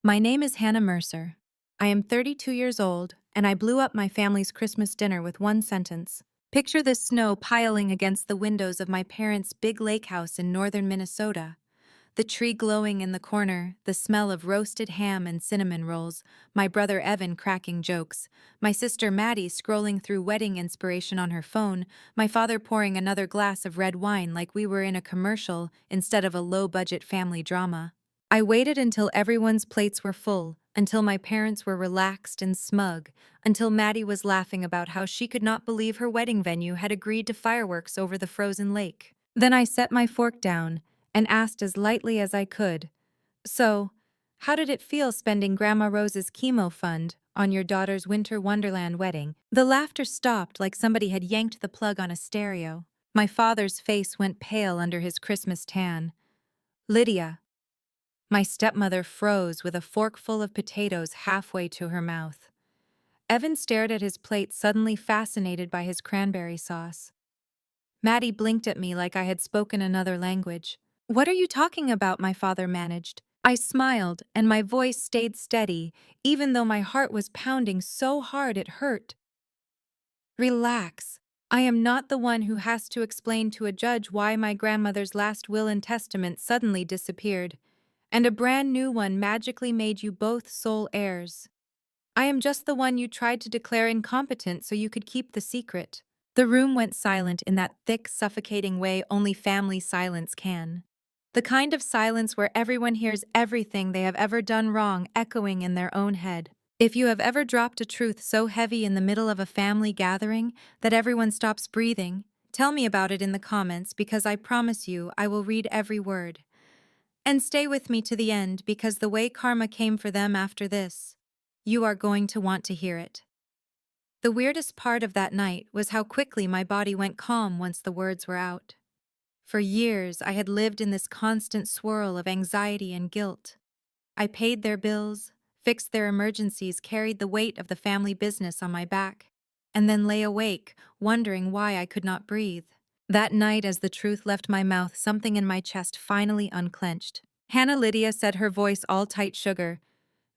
My name is Hannah Mercer. I am 32 years old, and I blew up my family's Christmas dinner with one sentence. Picture the snow piling against the windows of my parents' big lake house in northern Minnesota. The tree glowing in the corner, the smell of roasted ham and cinnamon rolls, my brother Evan cracking jokes, my sister Maddie scrolling through wedding inspiration on her phone, my father pouring another glass of red wine like we were in a commercial instead of a low-budget family drama. I waited until everyone's plates were full, until my parents were relaxed and smug, until Maddie was laughing about how she could not believe her wedding venue had agreed to fireworks over the frozen lake. Then I set my fork down and asked as lightly as I could, "So, how did it feel spending Grandma Rose's chemo fund on your daughter's winter wonderland wedding?" The laughter stopped like somebody had yanked the plug on a stereo. My father's face went pale under his Christmas tan. "Lydia." My stepmother froze with a forkful of potatoes halfway to her mouth. Evan stared at his plate, suddenly fascinated by his cranberry sauce. Maddie blinked at me like I had spoken another language. "What are you talking about?" my father managed. I smiled, and my voice stayed steady, even though my heart was pounding so hard it hurt. "Relax. I am not the one who has to explain to a judge why my grandmother's last will and testament suddenly disappeared, and a brand new one magically made you both sole heirs. I am just the one you tried to declare incompetent so you could keep the secret." The room went silent in that thick, suffocating way only family silence can. The kind of silence where everyone hears everything they have ever done wrong echoing in their own head. If you have ever dropped a truth so heavy in the middle of a family gathering that everyone stops breathing, tell me about it in the comments because I promise you I will read every word. And stay with me to the end because the way karma came for them after this, you are going to want to hear it. The weirdest part of that night was how quickly my body went calm once the words were out. For years, I had lived in this constant swirl of anxiety and guilt. I paid their bills, fixed their emergencies, carried the weight of the family business on my back, and then lay awake, wondering why I could not breathe. That night, as the truth left my mouth, something in my chest finally unclenched. Hannah Lydia said, her voice all tight sugar,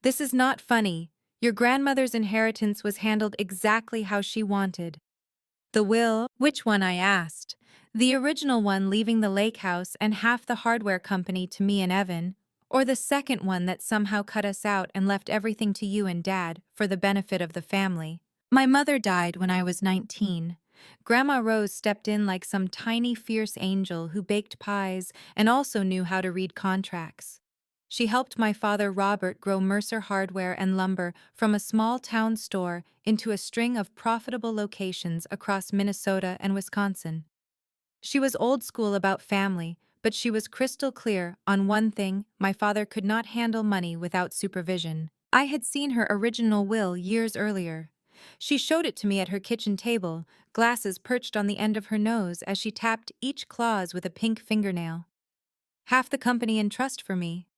"This is not funny. Your grandmother's inheritance was handled exactly how she wanted." "The will?" "Which one?" I asked. "The original one leaving the lake house and half the hardware company to me and Evan, or the second one that somehow cut us out and left everything to you and Dad for the benefit of the family?" My mother died when I was 19. Grandma Rose stepped in like some tiny, fierce angel who baked pies and also knew how to read contracts. She helped my father Robert grow Mercer hardware and lumber from a small town store into a string of profitable locations across Minnesota and Wisconsin. She was old school about family, but she was crystal clear on one thing: my father could not handle money without supervision. I had seen her original will years earlier. She showed it to me at her kitchen table, glasses perched on the end of her nose as she tapped each clause with a pink fingernail. Half the company in trust for me.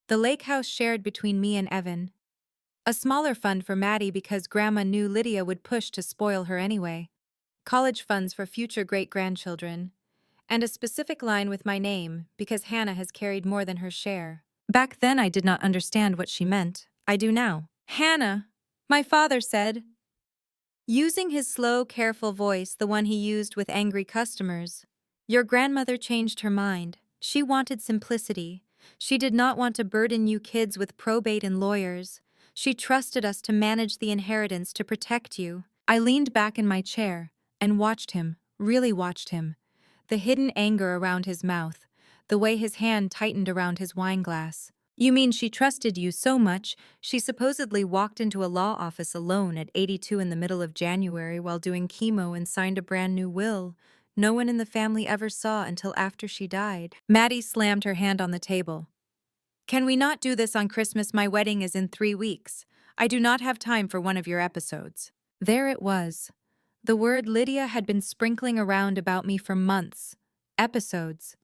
The lake house shared between me and Evan. A smaller fund for Maddie because Grandma knew Lydia would push to spoil her anyway. College funds for future great-grandchildren. And a specific line with my name because Hannah has carried more than her share. Back then I did not understand what she meant. I do now. "Hannah," my father said, using his slow, careful voice, the one he used with angry customers. "Your grandmother changed her mind. She wanted simplicity. She did not want to burden you kids with probate and lawyers. She trusted us to manage the inheritance to protect you." I leaned back in my chair and watched him, really watched him. The hidden anger around his mouth, the way his hand tightened around his wineglass. "You mean she trusted you so much, she supposedly walked into a law office alone at 82 in the middle of January while doing chemo and signed a brand new will no one in the family ever saw until after she died?" Maddie slammed her hand on the table. "Can we not do this on Christmas? My wedding is in 3 weeks. I do not have time for one of your episodes." There it was. The word Lydia had been sprinkling around about me for months. Episodes.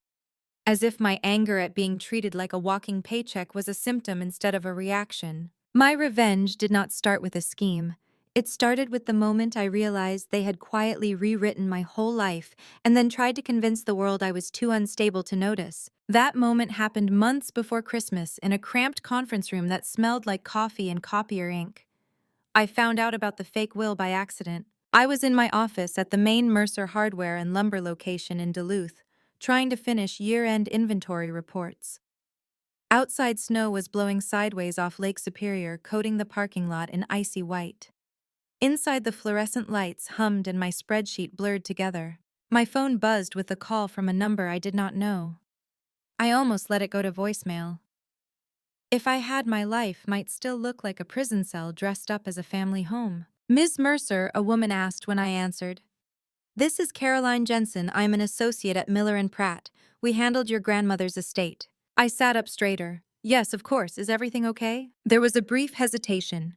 As if my anger at being treated like a walking paycheck was a symptom instead of a reaction. My revenge did not start with a scheme. It started with the moment I realized they had quietly rewritten my whole life and then tried to convince the world I was too unstable to notice. That moment happened months before Christmas in a cramped conference room that smelled like coffee and copier ink. I found out about the fake will by accident. I was in my office at the main Mercer hardware and lumber location in Duluth, trying to finish year-end inventory reports. Outside snow was blowing sideways off Lake Superior, coating the parking lot in icy white. Inside, the fluorescent lights hummed and my spreadsheet blurred together. My phone buzzed with a call from a number I did not know. I almost let it go to voicemail. If I had my life might still look like a prison cell dressed up as a family home. Ms. Mercer, a woman asked when I answered. This is Caroline Jensen. I'm an associate at Miller and Pratt. We handled your grandmother's estate. I sat up straighter. Yes, of course. Is everything okay? There was a brief hesitation.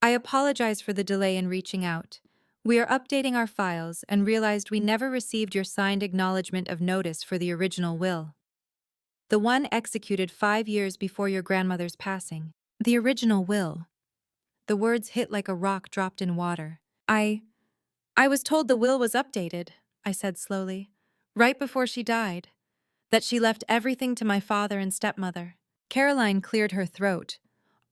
I apologize for the delay in reaching out. We are updating our files and realized we never received your signed acknowledgement of notice for the original will. The one executed 5 years before your grandmother's passing. The original will. The words hit like a rock dropped in water. I was told the will was updated, I said slowly, right before she died, that she left everything to my father and stepmother. Caroline cleared her throat.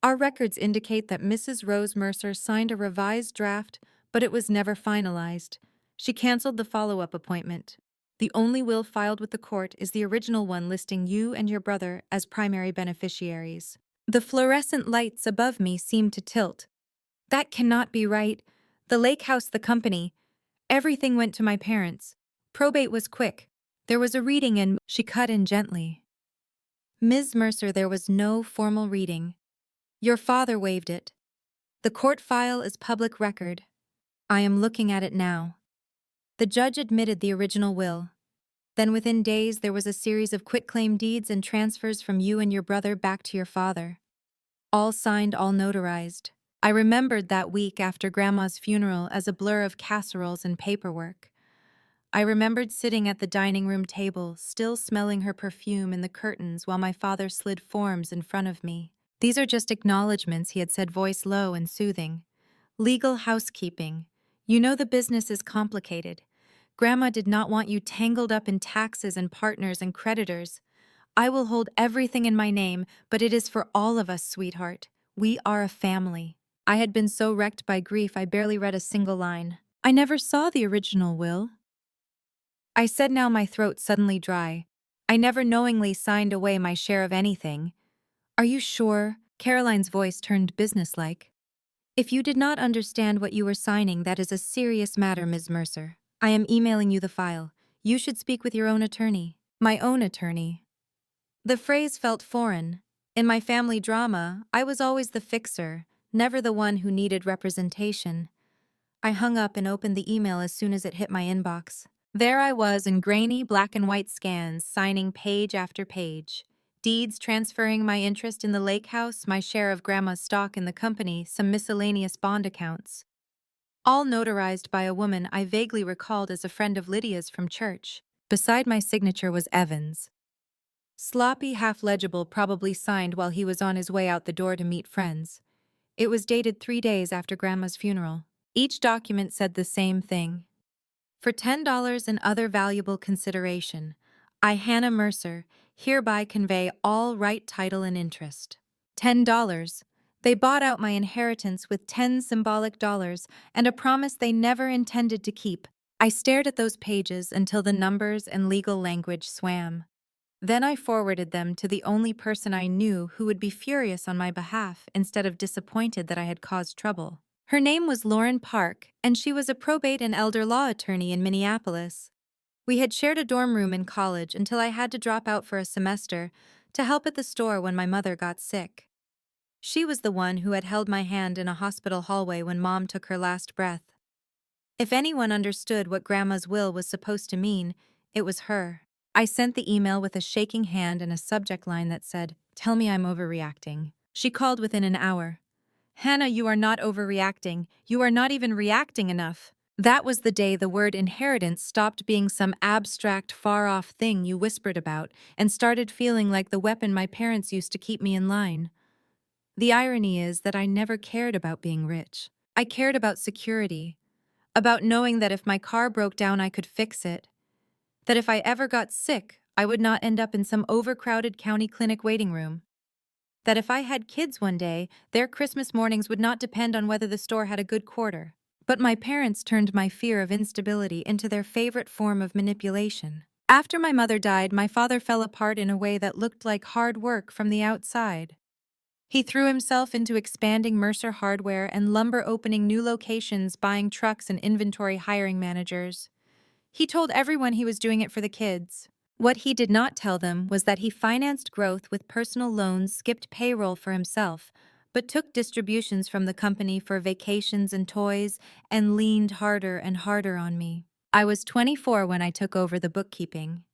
Our records indicate that Mrs. Rose Mercer signed a revised draft, but it was never finalized. She canceled the follow-up appointment. The only will filed with the court is the original one listing you and your brother as primary beneficiaries. The fluorescent lights above me seemed to tilt. That cannot be right. The lake house, the company. Everything went to my parents. Probate was quick. There was a reading and she cut in gently. Ms. Mercer, there was no formal reading. Your father waived it. The court file is public record. I am looking at it now. The judge admitted the original will. Then within days there was a series of quitclaim deeds and transfers from you and your brother back to your father. All signed, all notarized. I remembered that week after Grandma's funeral as a blur of casseroles and paperwork. I remembered sitting at the dining room table, still smelling her perfume in the curtains while my father slid forms in front of me. These are just acknowledgments, he had said, voice low and soothing. Legal housekeeping. You know the business is complicated. Grandma did not want you tangled up in taxes and partners and creditors. I will hold everything in my name, but it is for all of us, sweetheart. We are a family. I had been so wrecked by grief I barely read a single line. I never saw the original will. I said, now my throat suddenly dry. I never knowingly signed away my share of anything. Are you sure? Caroline's voice turned businesslike. If you did not understand what you were signing, that is a serious matter, Ms. Mercer. I am emailing you the file. You should speak with your own attorney. My own attorney. The phrase felt foreign. In my family drama, I was always the fixer, never the one who needed representation. I hung up and opened the email as soon as it hit my inbox. There I was in grainy black and white scans, signing page after page. Deeds transferring my interest in the lake house, my share of Grandma's stock in the company, some miscellaneous bond accounts. All notarized by a woman I vaguely recalled as a friend of Lydia's from church. Beside my signature was Evan's. Sloppy, half-legible, probably signed while he was on his way out the door to meet friends. It was dated 3 days after Grandma's funeral. Each document said the same thing. For $10 and other valuable consideration, I, Hannah Mercer, hereby convey all right, title, and interest. $10. They bought out my inheritance with 10 symbolic dollars and a promise they never intended to keep. I stared at those pages until the numbers and legal language swam. Then I forwarded them to the only person I knew who would be furious on my behalf instead of disappointed that I had caused trouble. Her name was Lauren Park, and she was a probate and elder law attorney in Minneapolis. We had shared a dorm room in college until I had to drop out for a semester to help at the store when my mother got sick. She was the one who had held my hand in a hospital hallway when Mom took her last breath. If anyone understood what Grandma's will was supposed to mean, it was her. I sent the email with a shaking hand and a subject line that said, "Tell me I'm overreacting." She called within an hour. "Hannah, you are not overreacting. You are not even reacting enough." That was the day the word inheritance stopped being some abstract, far-off thing you whispered about and started feeling like the weapon my parents used to keep me in line. The irony is that I never cared about being rich. I cared about security, about knowing that if my car broke down, I could fix it, that if I ever got sick, I would not end up in some overcrowded county clinic waiting room, that if I had kids one day, their Christmas mornings would not depend on whether the store had a good quarter. But my parents turned my fear of instability into their favorite form of manipulation. After my mother died, my father fell apart in a way that looked like hard work from the outside. He threw himself into expanding Mercer hardware and lumber, opening new locations, buying trucks and inventory, hiring managers. He told everyone he was doing it for the kids. What he did not tell them was that he financed growth with personal loans, skipped payroll for himself, but took distributions from the company for vacations and toys, and leaned harder and harder on me. I was 24 when I took over the bookkeeping.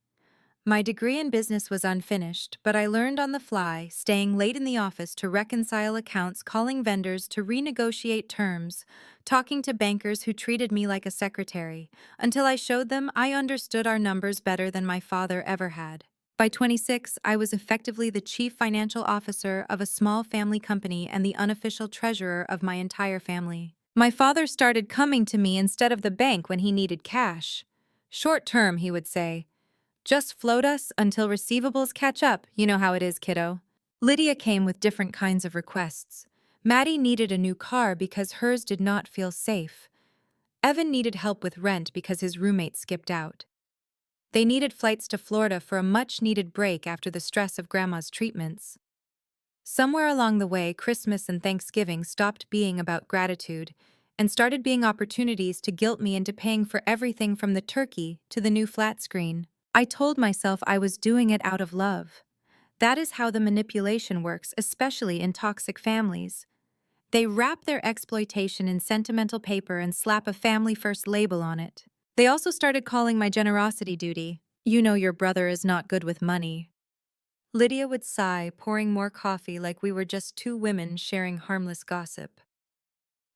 My degree in business was unfinished, but I learned on the fly, staying late in the office to reconcile accounts, calling vendors to renegotiate terms, talking to bankers who treated me like a secretary, until I showed them I understood our numbers better than my father ever had. By 26, I was effectively the chief financial officer of a small family company and the unofficial treasurer of my entire family. My father started coming to me instead of the bank when he needed cash. Short term, he would say. Just float us until receivables catch up, you know how it is, kiddo. Lydia came with different kinds of requests. Maddie needed a new car because hers did not feel safe. Evan needed help with rent because his roommate skipped out. They needed flights to Florida for a much-needed break after the stress of Grandma's treatments. Somewhere along the way, Christmas and Thanksgiving stopped being about gratitude and started being opportunities to guilt me into paying for everything from the turkey to the new flat screen. I told myself I was doing it out of love. That is how the manipulation works, especially in toxic families. They wrap their exploitation in sentimental paper and slap a family-first label on it. They also started calling my generosity duty. You know your brother is not good with money. Lydia would sigh, pouring more coffee like we were just two women sharing harmless gossip.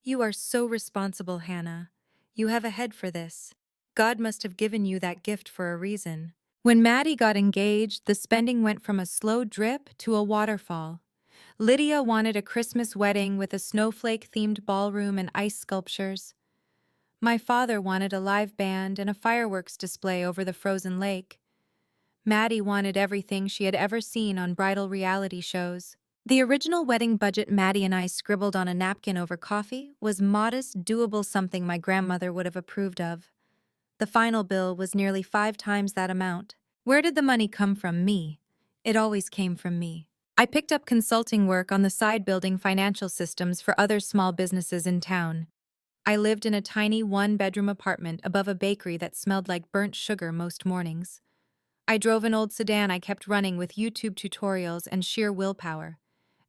You are so responsible, Hannah. You have a head for this. God must have given you that gift for a reason. When Maddie got engaged, the spending went from a slow drip to a waterfall. Lydia wanted a Christmas wedding with a snowflake-themed ballroom and ice sculptures. My father wanted a live band and a fireworks display over the frozen lake. Maddie wanted everything she had ever seen on bridal reality shows. The original wedding budget Maddie and I scribbled on a napkin over coffee was modest, doable, something my grandmother would have approved of. The final bill was nearly 5 times that amount. Where did the money come from? Me. It always came from me. I picked up consulting work on the side, building financial systems for other small businesses in town. I lived in a tiny one-bedroom apartment above a bakery that smelled like burnt sugar most mornings. I drove an old sedan I kept running with YouTube tutorials and sheer willpower.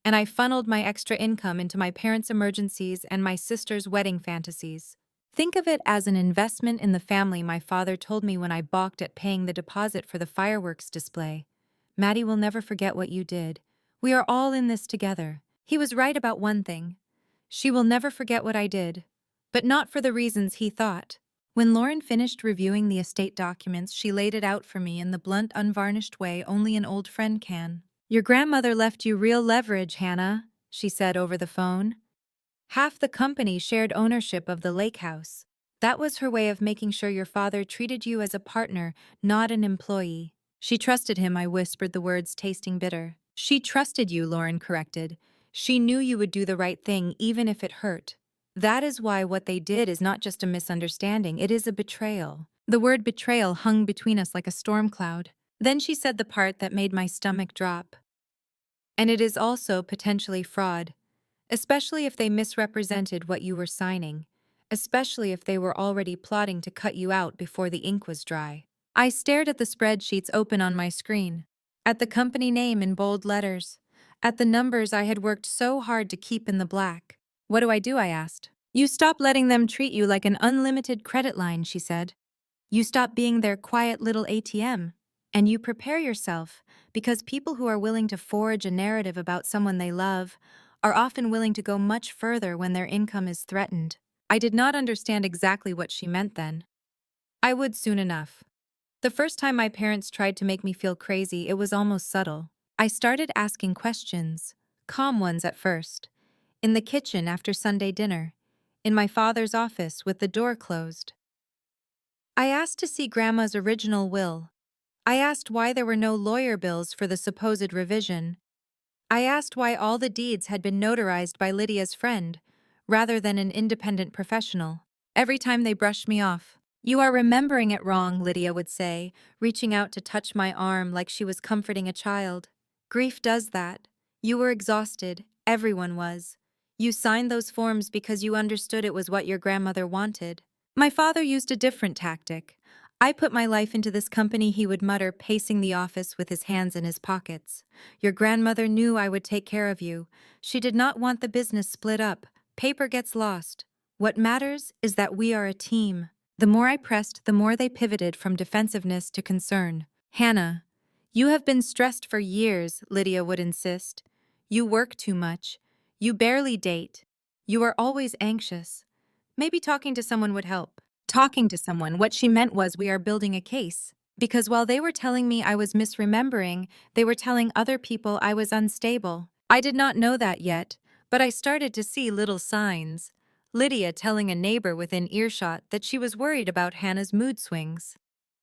And I funneled my extra income into my parents' emergencies and my sister's wedding fantasies. Think of it as an investment in the family, my father told me when I balked at paying the deposit for the fireworks display. Maddie will never forget what you did. We are all in this together. He was right about one thing. She will never forget what I did. But not for the reasons he thought. When Lauren finished reviewing the estate documents, she laid it out for me in the blunt, unvarnished way only an old friend can. Your grandmother left you real leverage, Hannah, she said over the phone. Half the company shared ownership of the lake house. That was her way of making sure your father treated you as a partner, not an employee. She trusted him, I whispered, the words tasting bitter. She trusted you, Lauren corrected. She knew you would do the right thing even if it hurt. That is why what they did is not just a misunderstanding, it is a betrayal. The word betrayal hung between us like a storm cloud. Then she said the part that made my stomach drop. And it is also potentially fraud. Especially if they misrepresented what you were signing, especially if they were already plotting to cut you out before the ink was dry. I stared at the spreadsheets open on my screen, at the company name in bold letters, at the numbers I had worked so hard to keep in the black. What do? I asked. You stop letting them treat you like an unlimited credit line, she said. You stop being their quiet little ATM. And you prepare yourself, because people who are willing to forge a narrative about someone they love are often willing to go much further when their income is threatened. I did not understand exactly what she meant then. I would soon enough. The first time my parents tried to make me feel crazy, it was almost subtle. I started asking questions, calm ones at first, in the kitchen after Sunday dinner, in my father's office with the door closed. I asked to see Grandma's original will. I asked why there were no lawyer bills for the supposed revision. I asked why all the deeds had been notarized by Lydia's friend, rather than an independent professional. Every time they brushed me off. "You are remembering it wrong," Lydia would say, reaching out to touch my arm like she was comforting a child. "Grief does that. You were exhausted. Everyone was. You signed those forms because you understood it was what your grandmother wanted." My father used a different tactic. "I put my life into this company," he would mutter, pacing the office with his hands in his pockets. "Your grandmother knew I would take care of you. She did not want the business split up. Paper gets lost. What matters is that we are a team." The more I pressed, the more they pivoted from defensiveness to concern. "Hannah, you have been stressed for years," Lydia would insist. "You work too much. You barely date. You are always anxious. Maybe talking to someone would help." Talking to someone, what she meant was we are building a case. Because while they were telling me I was misremembering, they were telling other people I was unstable. I did not know that yet, but I started to see little signs. Lydia telling a neighbor within earshot that she was worried about Hannah's mood swings.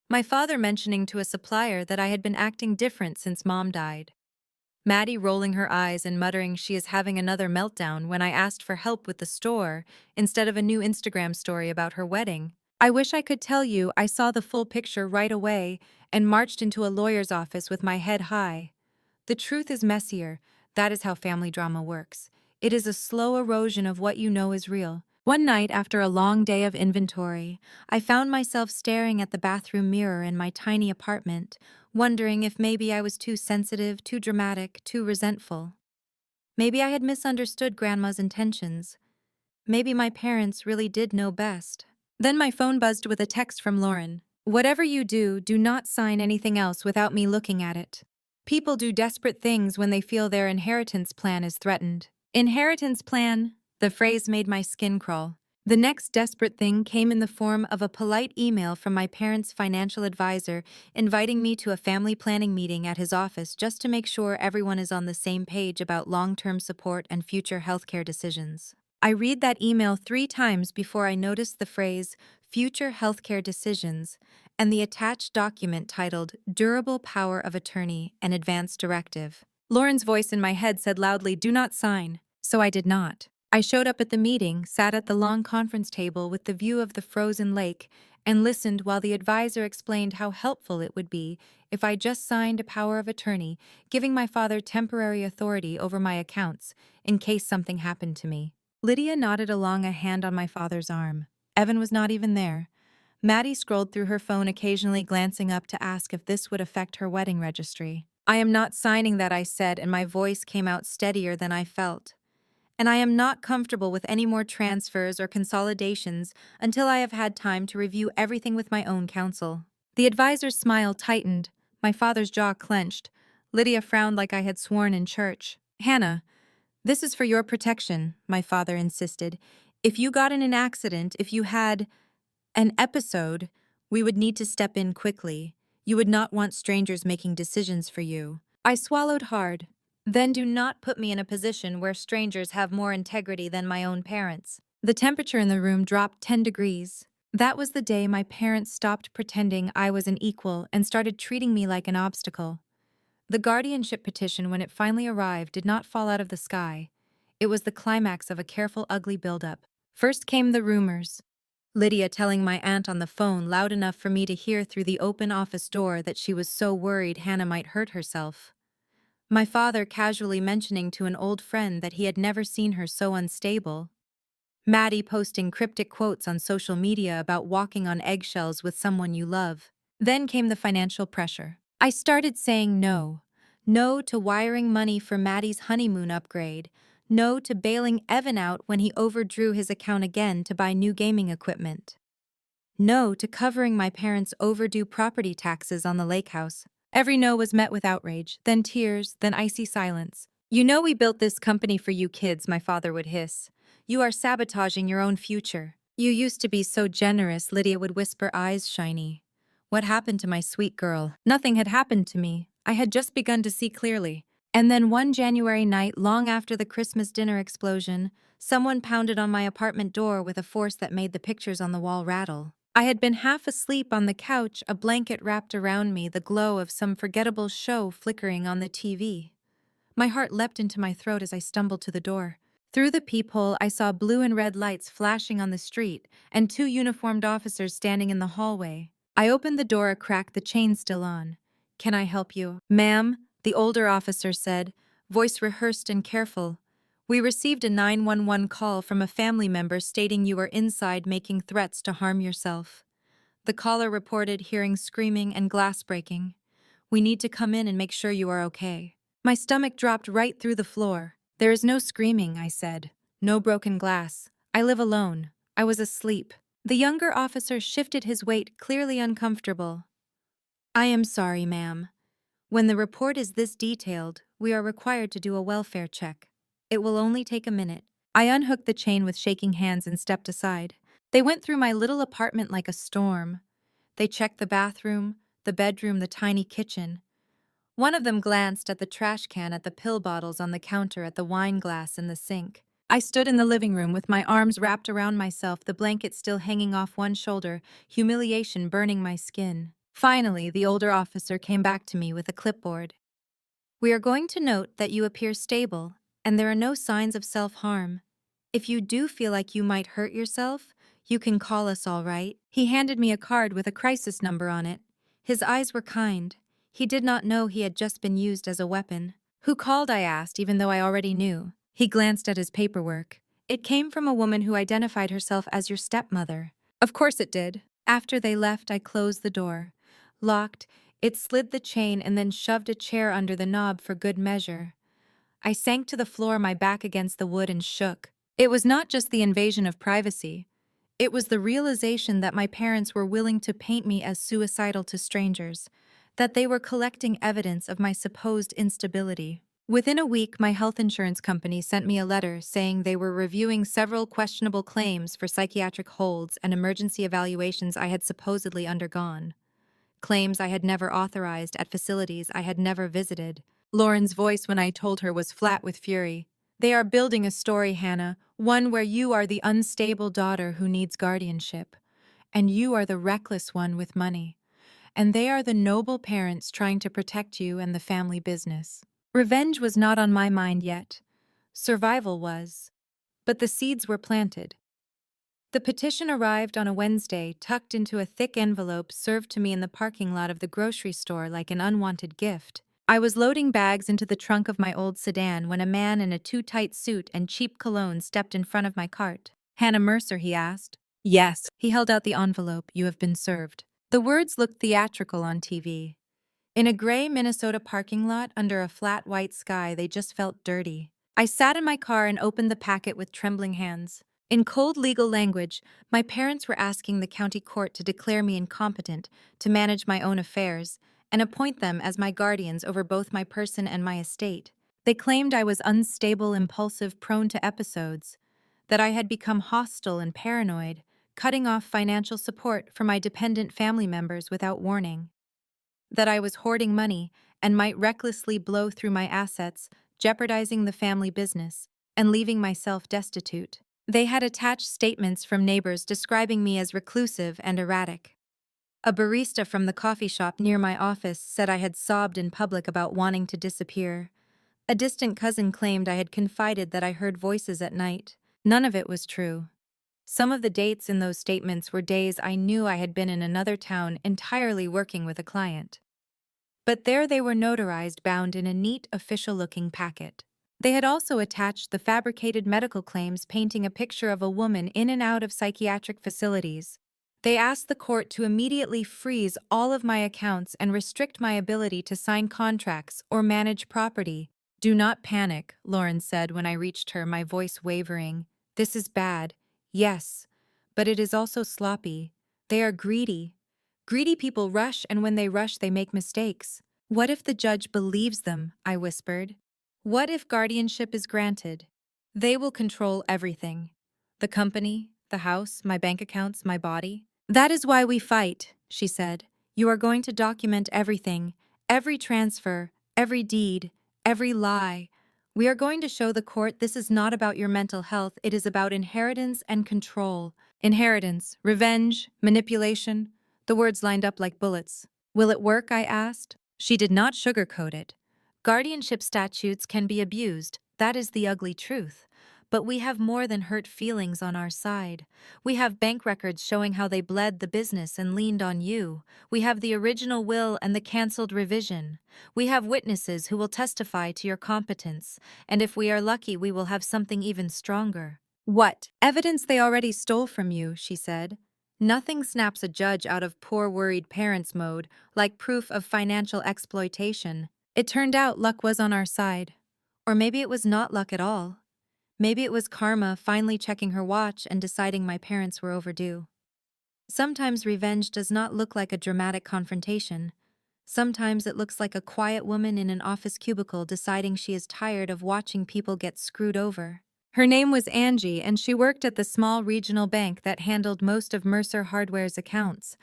My father mentioning to a supplier that I had been acting different since Mom died. Maddie rolling her eyes and muttering she is having another meltdown when I asked for help with the store instead of a new Instagram story about her wedding. I wish I could tell you I saw the full picture right away and marched into a lawyer's office with my head high. The truth is messier. That is how family drama works. It is a slow erosion of what you know is real. One night, after a long day of inventory, I found myself staring at the bathroom mirror in my tiny apartment, wondering if maybe I was too sensitive, too dramatic, too resentful. Maybe I had misunderstood Grandma's intentions. Maybe my parents really did know best. Then my phone buzzed with a text from Lauren. "Whatever you do, do not sign anything else without me looking at it. People do desperate things when they feel their inheritance plan is threatened." Inheritance plan? The phrase made my skin crawl. The next desperate thing came in the form of a polite email from my parents' financial advisor inviting me to a family planning meeting at his office just to make sure everyone is on the same page about long-term support and future healthcare decisions. I read that email 3 times before I noticed the phrase future healthcare decisions and the attached document titled Durable Power of Attorney and Advance Directive. Lauren's voice in my head said loudly, "Do not sign," so I did not. I showed up at the meeting, sat at the long conference table with the view of the frozen lake, and listened while the advisor explained how helpful it would be if I just signed a power of attorney, giving my father temporary authority over my accounts in case something happened to me. Lydia nodded along, a hand on my father's arm. Evan was not even there. Maddie scrolled through her phone, occasionally glancing up to ask if this would affect her wedding registry. "I am not signing that," I said, and my voice came out steadier than I felt. "And I am not comfortable with any more transfers or consolidations until I have had time to review everything with my own counsel." The advisor's smile tightened. My father's jaw clenched. Lydia frowned like I had sworn in church. "Hannah, this is for your protection," my father insisted. "If you got in an accident, if you had an episode, we would need to step in quickly. You would not want strangers making decisions for you." I swallowed hard. "Then do not put me in a position where strangers have more integrity than my own parents." The temperature in the room dropped 10 degrees. That was the day my parents stopped pretending I was an equal and started treating me like an obstacle. The guardianship petition, when it finally arrived, did not fall out of the sky. It was the climax of a careful, ugly buildup. First came the rumors. Lydia telling my aunt on the phone loud enough for me to hear through the open office door that she was so worried Hannah might hurt herself. My father casually mentioning to an old friend that he had never seen her so unstable. Maddie posting cryptic quotes on social media about walking on eggshells with someone you love. Then came the financial pressure. I started saying no. No to wiring money for Maddie's honeymoon upgrade. No to bailing Evan out when he overdrew his account again to buy new gaming equipment. No to covering my parents' overdue property taxes on the lake house. Every no was met with outrage, then tears, then icy silence. "You know we built this company for you kids," my father would hiss. "You are sabotaging your own future." "You used to be so generous," Lydia would whisper, eyes shiny. What happened to my sweet girl? Nothing had happened to me. I had just begun to see clearly. And then one January night, long after the Christmas dinner explosion, someone pounded on my apartment door with a force that made the pictures on the wall rattle. I had been half asleep on the couch, a blanket wrapped around me, the glow of some forgettable show flickering on the TV. My heart leapt into my throat as I stumbled to the door. Through the peephole, I saw blue and red lights flashing on the street and two uniformed officers standing in the hallway. I opened the door a crack, the chain still on. "Can I help you?" "Ma'am," the older officer said, voice rehearsed and careful. "We received a 911 call from a family member stating you were inside making threats to harm yourself." The caller reported hearing screaming and glass breaking. "We need to come in and make sure you are okay." My stomach dropped right through the floor. "There is no screaming," I said. "No broken glass. I live alone. I was asleep." The younger officer shifted his weight, clearly uncomfortable. "I am sorry, ma'am. When the report is this detailed, we are required to do a welfare check. It will only take a minute." I unhooked the chain with shaking hands and stepped aside. They went through my little apartment like a storm. They checked the bathroom, the bedroom, the tiny kitchen. One of them glanced at the trash can, at the pill bottles on the counter, at the wine glass in the sink. I stood in the living room with my arms wrapped around myself, the blanket still hanging off one shoulder, humiliation burning my skin. Finally, the older officer came back to me with a clipboard. "We are going to note that you appear stable, and there are no signs of self-harm. If you do feel like you might hurt yourself, you can call us, all right?" He handed me a card with a crisis number on it. His eyes were kind. He did not know he had just been used as a weapon. "Who called?" I asked, even though I already knew. He glanced at his paperwork. "It came from a woman who identified herself as your stepmother." Of course it did. After they left, I closed the door. Locked, it slid the chain and then shoved a chair under the knob for good measure. I sank to the floor, my back against the wood, and shook. It was not just the invasion of privacy. It was the realization that my parents were willing to paint me as suicidal to strangers, that they were collecting evidence of my supposed instability. Within a week, my health insurance company sent me a letter saying they were reviewing several questionable claims for psychiatric holds and emergency evaluations I had supposedly undergone. Claims I had never authorized at facilities I had never visited. Lauren's voice when I told her was flat with fury. "They are building a story, Hannah, one where you are the unstable daughter who needs guardianship, and you are the reckless one with money, and they are the noble parents trying to protect you and the family business." Revenge was not on my mind yet. Survival was. But the seeds were planted. The petition arrived on a Wednesday, tucked into a thick envelope served to me in the parking lot of the grocery store like an unwanted gift. I was loading bags into the trunk of my old sedan when a man in a too-tight suit and cheap cologne stepped in front of my cart. "Hannah Mercer?" he asked. "Yes." He held out the envelope. "You have been served." The words looked theatrical on TV. In a gray Minnesota parking lot under a flat white sky, they just felt dirty. I sat in my car and opened the packet with trembling hands. In cold legal language, my parents were asking the county court to declare me incompetent to manage my own affairs and appoint them as my guardians over both my person and my estate. They claimed I was unstable, impulsive, prone to episodes, that I had become hostile and paranoid, cutting off financial support for my dependent family members without warning, that I was hoarding money and might recklessly blow through my assets, jeopardizing the family business and leaving myself destitute. They had attached statements from neighbors describing me as reclusive and erratic. A barista from the coffee shop near my office said I had sobbed in public about wanting to disappear. A distant cousin claimed I had confided that I heard voices at night. None of it was true. Some of the dates in those statements were days I knew I had been in another town entirely working with a client. But there they were, notarized, bound in a neat, official-looking packet. They had also attached the fabricated medical claims painting a picture of a woman in and out of psychiatric facilities. They asked the court to immediately freeze all of my accounts and restrict my ability to sign contracts or manage property. "Do not panic," Lauren said when I reached her, my voice wavering. "This is bad, yes, but it is also sloppy. They are greedy. Greedy people rush, and when they rush, they make mistakes." "What if the judge believes them?" I whispered. "What if guardianship is granted? They will control everything. The company, the house, my bank accounts, my body." "That is why we fight," she said. "You are going to document everything, every transfer, every deed, every lie. We are going to show the court this is not about your mental health, it is about inheritance and control. Inheritance, revenge, manipulation. The words lined up like bullets. Will it work? I asked. She did not sugarcoat it. Guardianship statutes can be abused, that is the ugly truth. But we have more than hurt feelings on our side. We have bank records showing how they bled the business and leaned on you. We have the original will and the cancelled revision. We have witnesses who will testify to your competence, and if we are lucky, we will have something even stronger. What? Evidence they already stole from you, she said. Nothing snaps a judge out of poor worried parents mode like proof of financial exploitation. It turned out luck was on our side. Or maybe it was not luck at all. Maybe it was karma finally checking her watch and deciding my parents were overdue. Sometimes revenge does not look like a dramatic confrontation. Sometimes it looks like a quiet woman in an office cubicle deciding she is tired of watching people get screwed over. Her name was Angie, and she worked at the small regional bank that handled most of Mercer Hardware's accounts.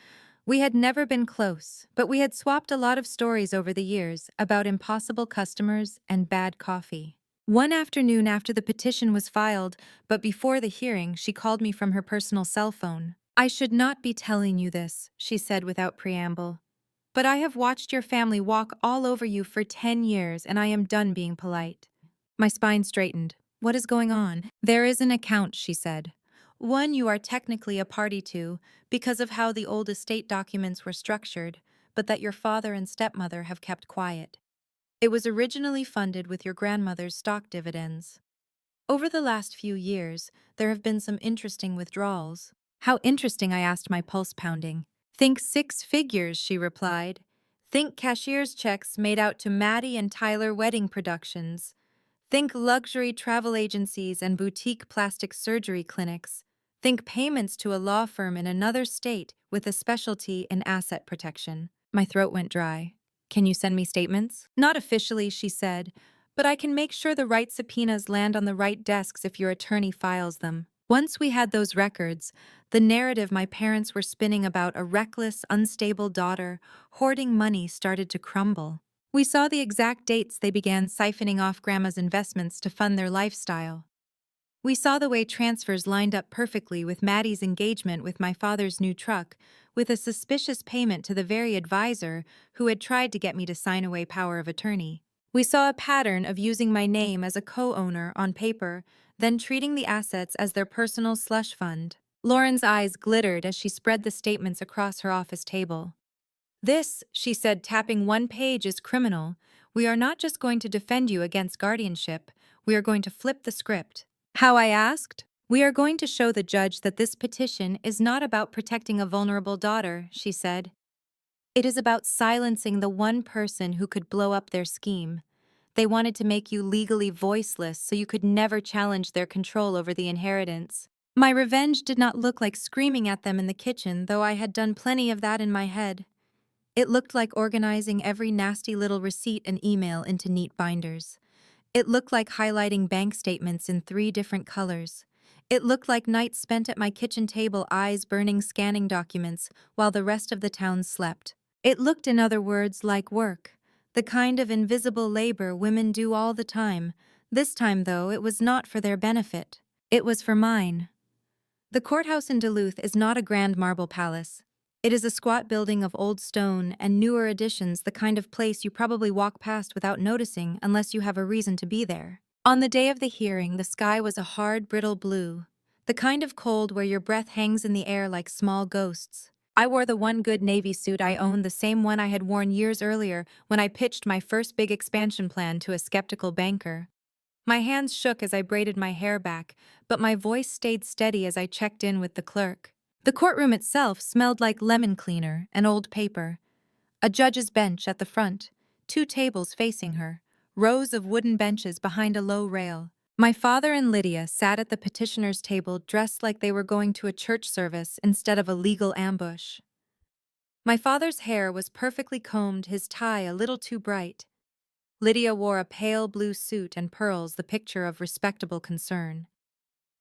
We had never been close, but we had swapped a lot of stories over the years about impossible customers and bad coffee. One afternoon after the petition was filed, but before the hearing, she called me from her personal cell phone. I should not be telling you this, she said without preamble. But I have watched your family walk all over you for 10 years, and I am done being polite. My spine straightened. What is going on? There is an account, she said. One you are technically a party to because of how the old estate documents were structured, but that your father and stepmother have kept quiet. It was originally funded with your grandmother's stock dividends. Over the last few years, there have been some interesting withdrawals. How interesting, I asked, my pulse pounding. Think 6 figures, she replied. Think cashier's checks made out to Maddie and Tyler wedding productions. Think luxury travel agencies and boutique plastic surgery clinics. Think payments to a law firm in another state with a specialty in asset protection. My throat went dry. Can you send me statements? Not officially, she said, but I can make sure the right subpoenas land on the right desks if your attorney files them. Once we had those records, the narrative my parents were spinning about a reckless, unstable daughter hoarding money started to crumble. We saw the exact dates they began siphoning off Grandma's investments to fund their lifestyle. We saw the way transfers lined up perfectly with Maddie's engagement with my father's new truck, with a suspicious payment to the very advisor who had tried to get me to sign away power of attorney. We saw a pattern of using my name as a co-owner on paper, then treating the assets as their personal slush fund. Lauren's eyes glittered as she spread the statements across her office table. This, she said, tapping one page, is criminal. We are not just going to defend you against guardianship, we are going to flip the script. How, I asked? We are going to show the judge that this petition is not about protecting a vulnerable daughter, she said. It is about silencing the one person who could blow up their scheme. They wanted to make you legally voiceless so you could never challenge their control over the inheritance. My revenge did not look like screaming at them in the kitchen, though I had done plenty of that in my head. It looked like organizing every nasty little receipt and email into neat binders. It looked like highlighting bank statements in 3 different colors. It looked like nights spent at my kitchen table, eyes burning scanning documents, while the rest of the town slept. It looked, in other words, like work. The kind of invisible labor women do all the time. This time, though, it was not for their benefit. It was for mine. The courthouse in Duluth is not a grand marble palace. It is a squat building of old stone and newer additions, the kind of place you probably walk past without noticing unless you have a reason to be there. On the day of the hearing, the sky was a hard, brittle blue, the kind of cold where your breath hangs in the air like small ghosts. I wore the one good Navy suit I owned, the same one I had worn years earlier when I pitched my first big expansion plan to a skeptical banker. My hands shook as I braided my hair back, but my voice stayed steady as I checked in with the clerk. The courtroom itself smelled like lemon cleaner and old paper. A judge's bench at the front, 2 tables facing her, rows of wooden benches behind a low rail. My father and Lydia sat at the petitioner's table dressed like they were going to a church service instead of a legal ambush. My father's hair was perfectly combed, his tie a little too bright. Lydia wore a pale blue suit and pearls, the picture of respectable concern.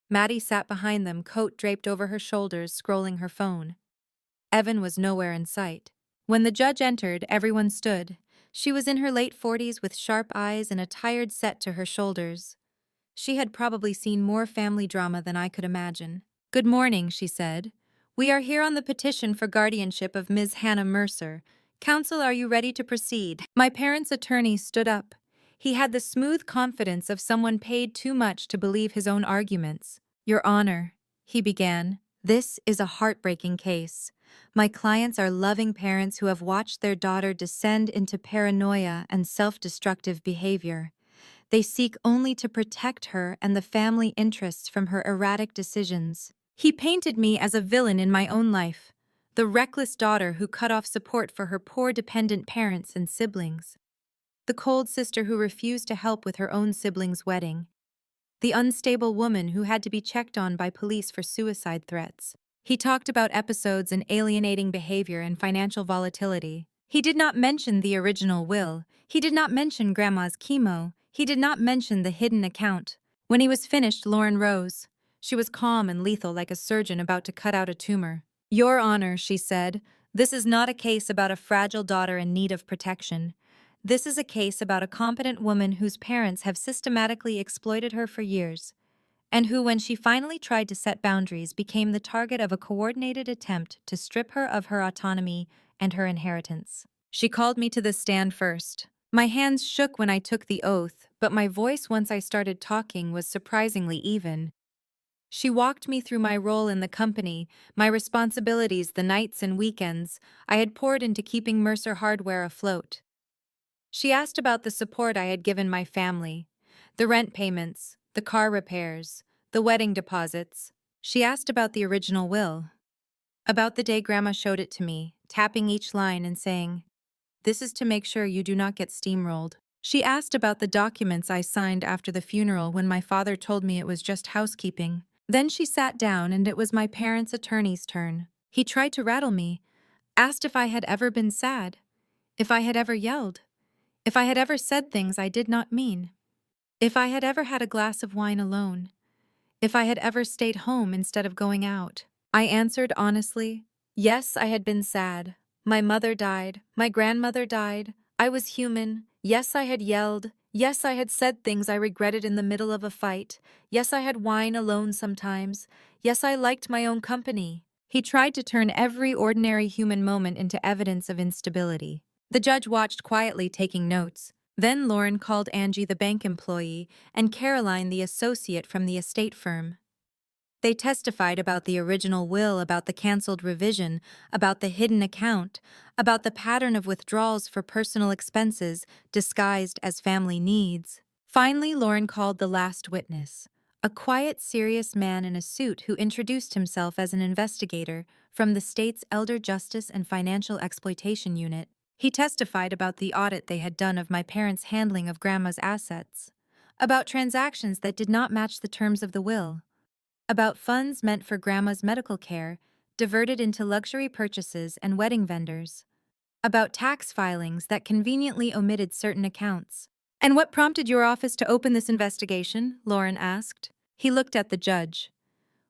Maddie sat behind them, coat draped over her shoulders, scrolling her phone. Evan was nowhere in sight. When the judge entered, everyone stood, She was in her late 40s with sharp eyes and a tired set to her shoulders. She had probably seen more family drama than I could imagine. "Good morning," she said. "We are here on the petition for guardianship of Ms. Hannah Mercer. Counsel, are you ready to proceed?" My parents' attorney stood up. He had the smooth confidence of someone paid too much to believe his own arguments. "Your Honor," he began, "this is a heartbreaking case. My clients are loving parents who have watched their daughter descend into paranoia and self-destructive behavior. They seek only to protect her and the family interests from her erratic decisions." He painted me as a villain in my own life, the reckless daughter who cut off support for her poor dependent parents and siblings, the cold sister who refused to help with her own sibling's wedding, the unstable woman who had to be checked on by police for suicide threats. He talked about episodes in alienating behavior and financial volatility. He did not mention the original will. He did not mention Grandma's chemo. He did not mention the hidden account. When he was finished, Lauren rose. She was calm and lethal, like a surgeon about to cut out a tumor. "Your Honor," she said, "this is not a case about a fragile daughter in need of protection. This is a case about a competent woman whose parents have systematically exploited her for years, and who, when she finally tried to set boundaries, became the target of a coordinated attempt to strip her of her autonomy and her inheritance." She called me to the stand first. My hands shook when I took the oath, but my voice once I started talking was surprisingly even. She walked me through my role in the company, my responsibilities, the nights and weekends I had poured into keeping Mercer Hardware afloat. She asked about the support I had given my family, the rent payments, the car repairs, the wedding deposits. She asked about the original will, about the day Grandma showed it to me, tapping each line and saying, "This is to make sure you do not get steamrolled." She asked about the documents I signed after the funeral when my father told me it was just housekeeping. Then she sat down and it was my parents' attorney's turn. He tried to rattle me, asked if I had ever been sad, if I had ever yelled, if I had ever said things I did not mean, if I had ever had a glass of wine alone, if I had ever stayed home instead of going out. I answered honestly, yes, I had been sad. My mother died, my grandmother died, I was human. Yes, I had yelled. Yes, I had said things I regretted in the middle of a fight. Yes, I had wine alone sometimes. Yes, I liked my own company. He tried to turn every ordinary human moment into evidence of instability. The judge watched quietly, taking notes. Then Lauren called Angie, the bank employee, and Caroline, the associate from the estate firm. They testified about the original will, about the canceled revision, about the hidden account, about the pattern of withdrawals for personal expenses disguised as family needs. Finally, Lauren called the last witness, a quiet, serious man in a suit who introduced himself as an investigator from the state's Elder Justice and Financial Exploitation Unit. He testified about the audit they had done of my parents' handling of Grandma's assets, about transactions that did not match the terms of the will, about funds meant for Grandma's medical care diverted into luxury purchases and wedding vendors, about tax filings that conveniently omitted certain accounts. "And what prompted your office to open this investigation?" Lauren asked. He looked at the judge.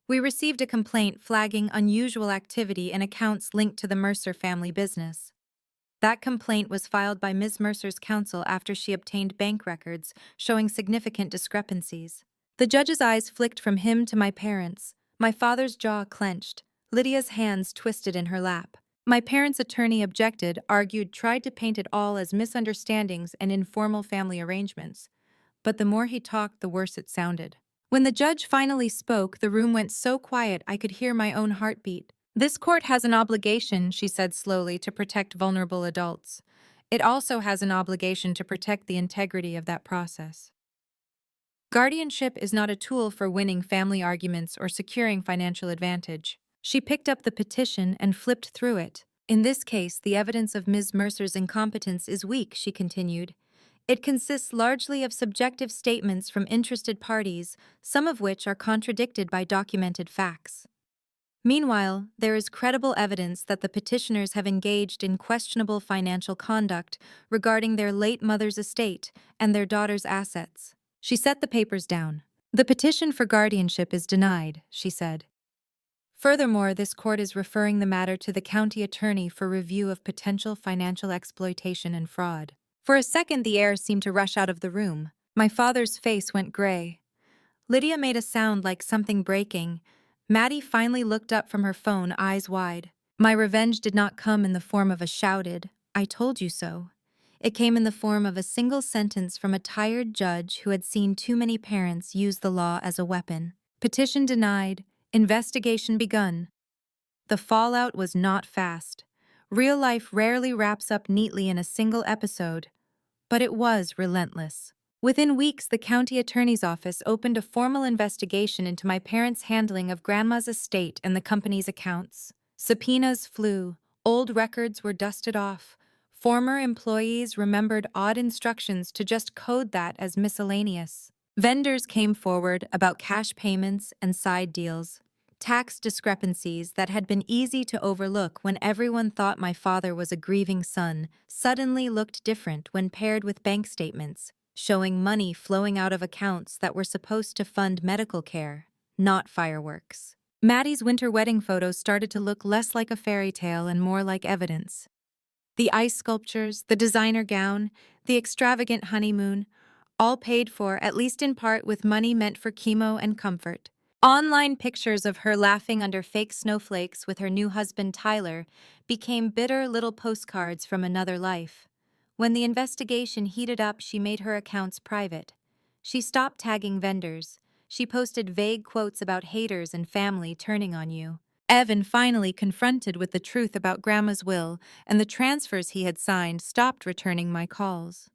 "We received a complaint flagging unusual activity in accounts linked to the Mercer family business. That complaint was filed by Ms. Mercer's counsel after she obtained bank records showing significant discrepancies." The judge's eyes flicked from him to my parents. My father's jaw clenched. Lydia's hands twisted in her lap. My parents' attorney objected, argued, tried to paint it all as misunderstandings and informal family arrangements. But the more he talked, the worse it sounded. When the judge finally spoke, the room went so quiet I could hear my own heartbeat. "This court has an obligation," she said slowly, "to protect vulnerable adults. It also has an obligation to protect the integrity of that process. Guardianship is not a tool for winning family arguments or securing financial advantage." She picked up the petition and flipped through it. "In this case, the evidence of Ms. Mercer's incompetence is weak," she continued. "It consists largely of subjective statements from interested parties, some of which are contradicted by documented facts. Meanwhile, there is credible evidence that the petitioners have engaged in questionable financial conduct regarding their late mother's estate and their daughter's assets." She set the papers down. "The petition for guardianship is denied," she said. "Furthermore, this court is referring the matter to the county attorney for review of potential financial exploitation and fraud." For a second, the air seemed to rush out of the room. My father's face went gray. Lydia made a sound like something breaking. Maddie finally looked up from her phone, eyes wide. My revenge did not come in the form of a shouted, "I told you so." It came in the form of a single sentence from a tired judge who had seen too many parents use the law as a weapon. Petition denied. Investigation begun. The fallout was not fast. Real life rarely wraps up neatly in a single episode, but it was relentless. Within weeks, the county attorney's office opened a formal investigation into my parents' handling of Grandma's estate and the company's accounts. Subpoenas flew, old records were dusted off. Former employees remembered odd instructions to just code that as miscellaneous. Vendors came forward about cash payments and side deals. Tax discrepancies that had been easy to overlook when everyone thought my father was a grieving son suddenly looked different when paired with bank statements, showing money flowing out of accounts that were supposed to fund medical care, not fireworks. Maddie's winter wedding photos started to look less like a fairy tale and more like evidence. The ice sculptures, the designer gown, the extravagant honeymoon, all paid for, at least in part, with money meant for chemo and comfort. Online pictures of her laughing under fake snowflakes with her new husband Tyler became bitter little postcards from another life. When the investigation heated up, she made her accounts private. She stopped tagging vendors. She posted vague quotes about haters and family turning on you. Evan, finally confronted with the truth about Grandma's will and the transfers he had signed, stopped returning my calls.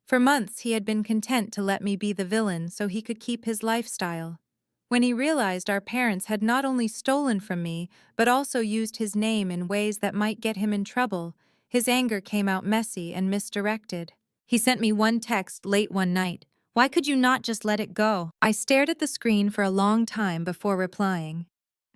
For months, he had been content to let me be the villain so he could keep his lifestyle. When he realized our parents had not only stolen from me, but also used his name in ways that might get him in trouble, his anger came out messy and misdirected. He sent me one text late one night. "Why could you not just let it go?" I stared at the screen for a long time before replying.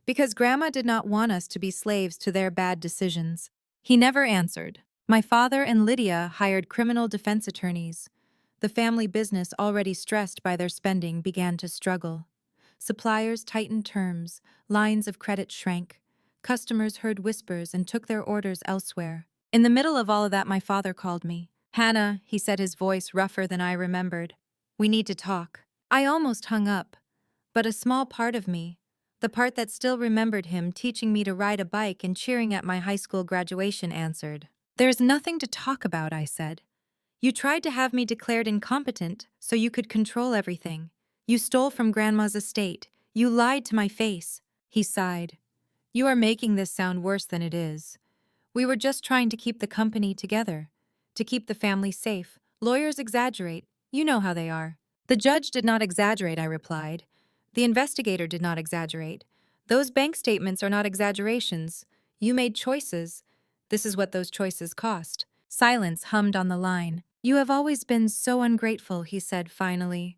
Because Grandma did not want us to be slaves to their bad decisions. He never answered. My father and Lydia hired criminal defense attorneys. The family business, already stressed by their spending, began to struggle. Suppliers tightened terms, lines of credit shrank. Customers heard whispers and took their orders elsewhere. In the middle of all of that, my father called me. "Hannah," he said, his voice rougher than I remembered. "We need to talk." I almost hung up. But a small part of me, the part that still remembered him teaching me to ride a bike and cheering at my high school graduation, answered. "There's nothing to talk about," I said. "You tried to have me declared incompetent so you could control everything. You stole from Grandma's estate. You lied to my face." He sighed. "You are making this sound worse than it is. We were just trying to keep the company together, to keep the family safe. Lawyers exaggerate. You know how they are." "The judge did not exaggerate," I replied. "The investigator did not exaggerate. Those bank statements are not exaggerations. You made choices. This is what those choices cost." Silence hummed on the line. "You have always been so ungrateful," he said finally.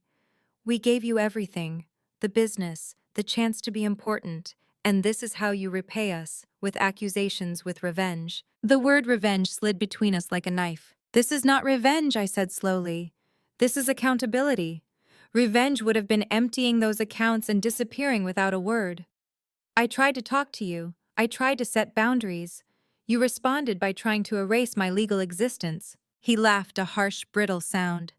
"We gave you everything, the business, the chance to be important, and this is how you repay us, with accusations, with revenge." The word revenge slid between us like a knife. "This is not revenge," I said slowly. "This is accountability. Revenge would have been emptying those accounts and disappearing without a word. I tried to talk to you. I tried to set boundaries. You responded by trying to erase my legal existence." He laughed, a harsh, brittle sound.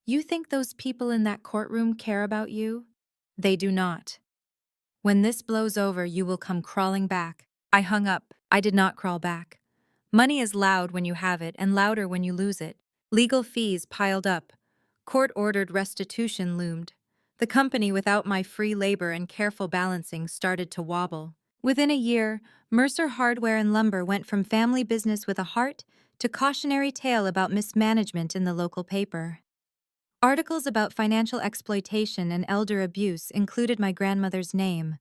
"You think those people in that courtroom care about you? They do not. When this blows over, you will come crawling back." I hung up. I did not crawl back. Money is loud when you have it and louder when you lose it. Legal fees piled up. Court-ordered restitution loomed. The company, without my free labor and careful balancing, started to wobble. Within a year, Mercer Hardware and Lumber went from family business with a heart to cautionary tale about mismanagement in the local paper. Articles about financial exploitation and elder abuse included my grandmother's name.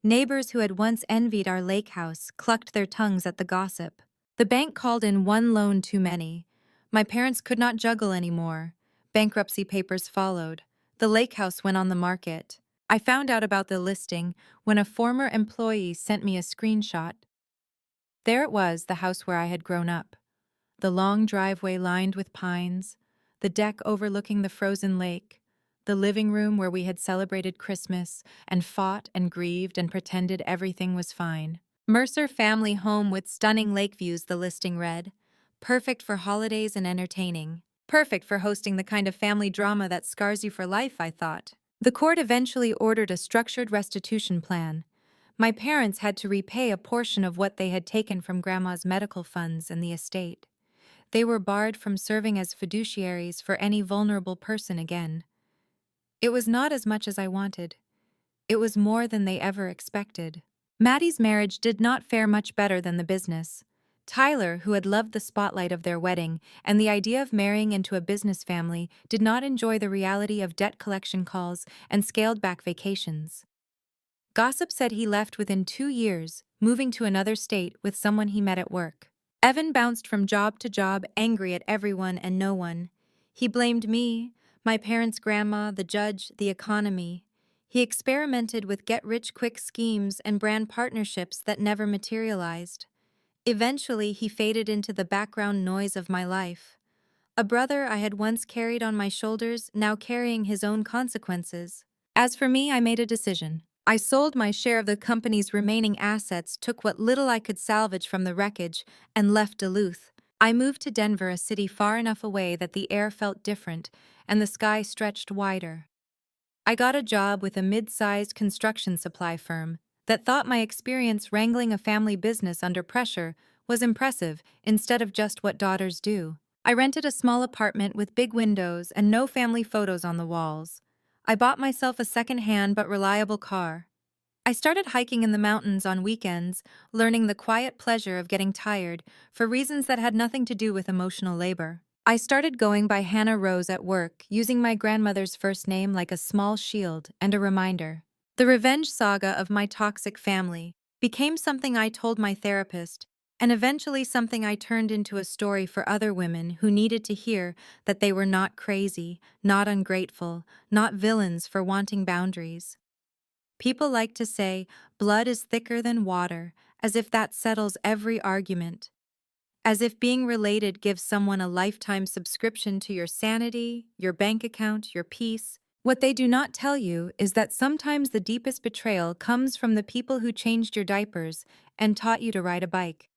Neighbors who had once envied our lake house clucked their tongues at the gossip. The bank called in one loan too many. My parents could not juggle anymore. Bankruptcy papers followed. The lake house went on the market. I found out about the listing when a former employee sent me a screenshot. There it was, the house where I had grown up. The long driveway lined with pines, the deck overlooking the frozen lake, the living room where we had celebrated Christmas and fought and grieved and pretended everything was fine. "Mercer family home with stunning lake views," the listing read. perfect for holidays and entertaining. Perfect for hosting the kind of family drama that scars you for life, I thought. The court eventually ordered a structured restitution plan. My parents had to repay a portion of what they had taken from Grandma's medical funds and the estate. They were barred from serving as fiduciaries for any vulnerable person again. It was not as much as I wanted. It was more than they ever expected. Maddie's marriage did not fare much better than the business. Tyler, who had loved the spotlight of their wedding and the idea of marrying into a business family, did not enjoy the reality of debt collection calls and scaled-back vacations. Gossip said he left within 2 years, moving to another state with someone he met at work. Evan bounced from job to job, angry at everyone and no one. He blamed me, my parents' grandma, the judge, the economy. He experimented with get-rich-quick schemes and brand partnerships that never materialized. Eventually, he faded into the background noise of my life. A brother I had once carried on my shoulders, now carrying his own consequences. As for me, I made a decision. I sold my share of the company's remaining assets, took what little I could salvage from the wreckage, and left Duluth. I moved to Denver, a city far enough away that the air felt different and the sky stretched wider. I got a job with a mid-sized construction supply firm that thought my experience wrangling a family business under pressure was impressive instead of just what daughters do. I rented a small apartment with big windows and no family photos on the walls. I bought myself a second-hand but reliable car. I started hiking in the mountains on weekends, learning the quiet pleasure of getting tired for reasons that had nothing to do with emotional labor. I started going by Hannah Rose at work, using my grandmother's first name like a small shield and a reminder. The revenge saga of my toxic family became something I told my therapist, and eventually something I turned into a story for other women who needed to hear that they were not crazy, not ungrateful, not villains for wanting boundaries. People like to say, blood is thicker than water, as if that settles every argument. As if being related gives someone a lifetime subscription to your sanity, your bank account, your peace. What they do not tell you is that sometimes the deepest betrayal comes from the people who changed your diapers and taught you to ride a bike.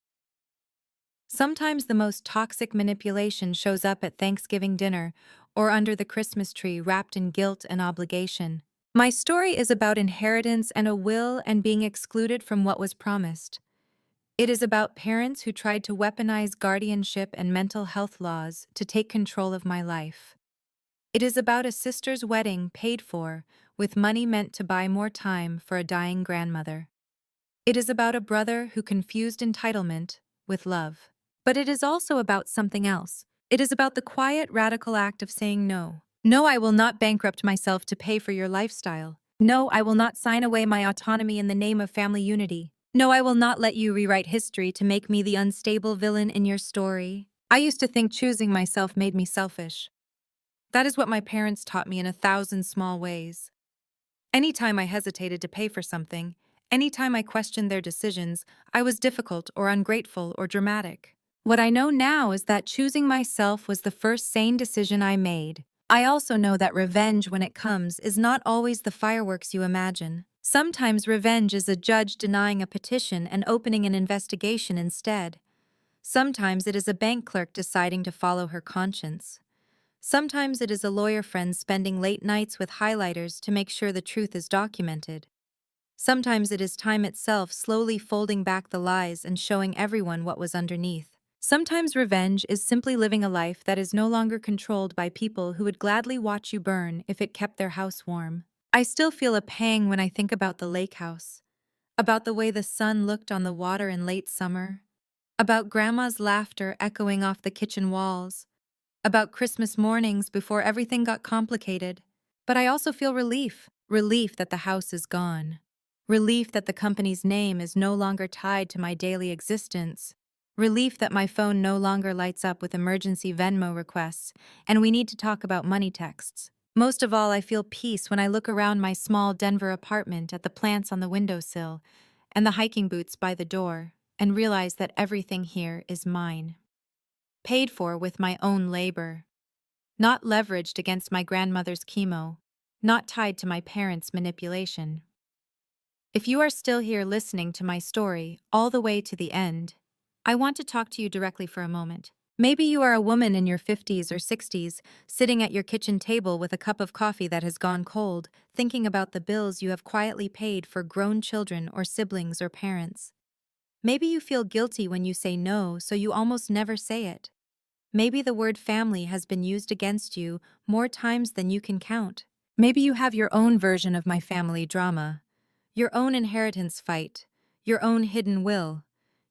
Sometimes the most toxic manipulation shows up at Thanksgiving dinner or under the Christmas tree wrapped in guilt and obligation. My story is about inheritance and a will and being excluded from what was promised. It is about parents who tried to weaponize guardianship and mental health laws to take control of my life. It is about a sister's wedding paid for with money meant to buy more time for a dying grandmother. It is about a brother who confused entitlement with love. But it is also about something else. It is about the quiet, radical act of saying no. No, I will not bankrupt myself to pay for your lifestyle. No, I will not sign away my autonomy in the name of family unity. No, I will not let you rewrite history to make me the unstable villain in your story. I used to think choosing myself made me selfish. That is what my parents taught me in 1,000 small ways. Anytime I hesitated to pay for something, anytime I questioned their decisions, I was difficult or ungrateful or dramatic. What I know now is that choosing myself was the first sane decision I made. I also know that revenge, when it comes, is not always the fireworks you imagine. Sometimes revenge is a judge denying a petition and opening an investigation instead. Sometimes it is a bank clerk deciding to follow her conscience. Sometimes it is a lawyer friend spending late nights with highlighters to make sure the truth is documented. Sometimes it is time itself slowly folding back the lies and showing everyone what was underneath. Sometimes revenge is simply living a life that is no longer controlled by people who would gladly watch you burn if it kept their house warm. I still feel a pang when I think about the lake house, about the way the sun looked on the water in late summer, about Grandma's laughter echoing off the kitchen walls, about Christmas mornings before everything got complicated. But I also feel relief that the house is gone, relief that the company's name is no longer tied to my daily existence, relief that my phone no longer lights up with emergency Venmo requests and we need to talk about money texts. Most of all, I feel peace when I look around my small Denver apartment at the plants on the windowsill and the hiking boots by the door and realize that everything here is mine. Paid for with my own labor. Not leveraged against my grandmother's chemo. Not tied to my parents' manipulation. If you are still here listening to my story all the way to the end, I want to talk to you directly for a moment. Maybe you are a woman in your 50s or 60s, sitting at your kitchen table with a cup of coffee that has gone cold, thinking about the bills you have quietly paid for grown children or siblings or parents. Maybe you feel guilty when you say no, so you almost never say it. Maybe the word family has been used against you more times than you can count. Maybe you have your own version of my family drama, your own inheritance fight, your own hidden will,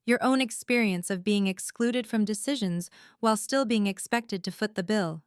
your own experience of being excluded from decisions while still being expected to foot the bill,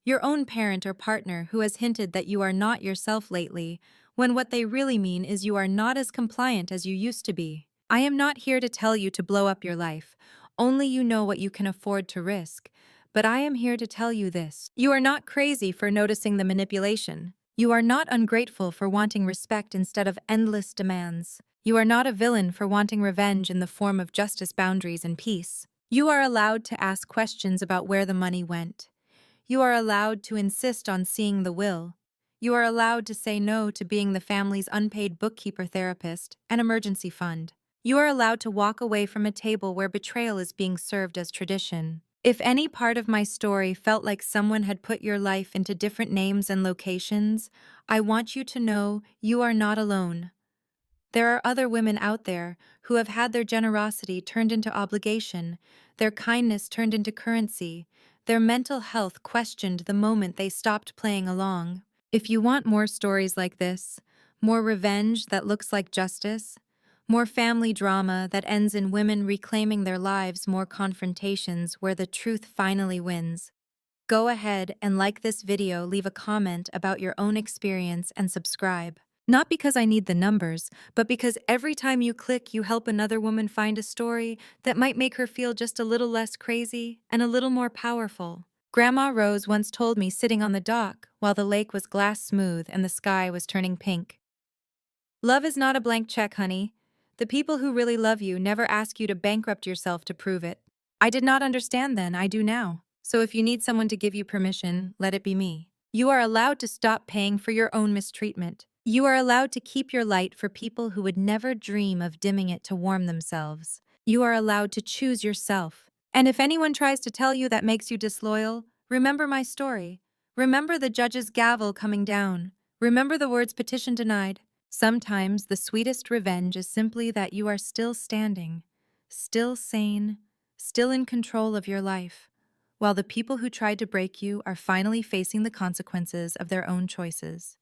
your own parent or partner who has hinted that you are not yourself lately, when what they really mean is you are not as compliant as you used to be. I am not here to tell you to blow up your life. Only you know what you can afford to risk. But I am here to tell you this. You are not crazy for noticing the manipulation. You are not ungrateful for wanting respect instead of endless demands. You are not a villain for wanting revenge in the form of justice, boundaries, and peace. You are allowed to ask questions about where the money went. You are allowed to insist on seeing the will. You are allowed to say no to being the family's unpaid bookkeeper, therapist, and emergency fund. You are allowed to walk away from a table where betrayal is being served as tradition. If any part of my story felt like someone had put your life into different names and locations, I want you to know you are not alone. There are other women out there who have had their generosity turned into obligation, their kindness turned into currency, their mental health questioned the moment they stopped playing along. If you want more stories like this, more revenge that looks like justice, more family drama that ends in women reclaiming their lives, more confrontations where the truth finally wins, go ahead and like this video, leave a comment about your own experience, and subscribe. Not because I need the numbers, but because every time you click, you help another woman find a story that might make her feel just a little less crazy and a little more powerful. Grandma Rose once told me sitting on the dock while the lake was glass smooth and the sky was turning pink. Love is not a blank check, honey. The people who really love you never ask you to bankrupt yourself to prove it. I did not understand then, I do now. So if you need someone to give you permission, let it be me. You are allowed to stop paying for your own mistreatment. You are allowed to keep your light for people who would never dream of dimming it to warm themselves. You are allowed to choose yourself. And if anyone tries to tell you that makes you disloyal, remember my story. Remember the judge's gavel coming down. Remember the words petition denied. Sometimes the sweetest revenge is simply that you are still standing, still sane, still in control of your life, while the people who tried to break you are finally facing the consequences of their own choices.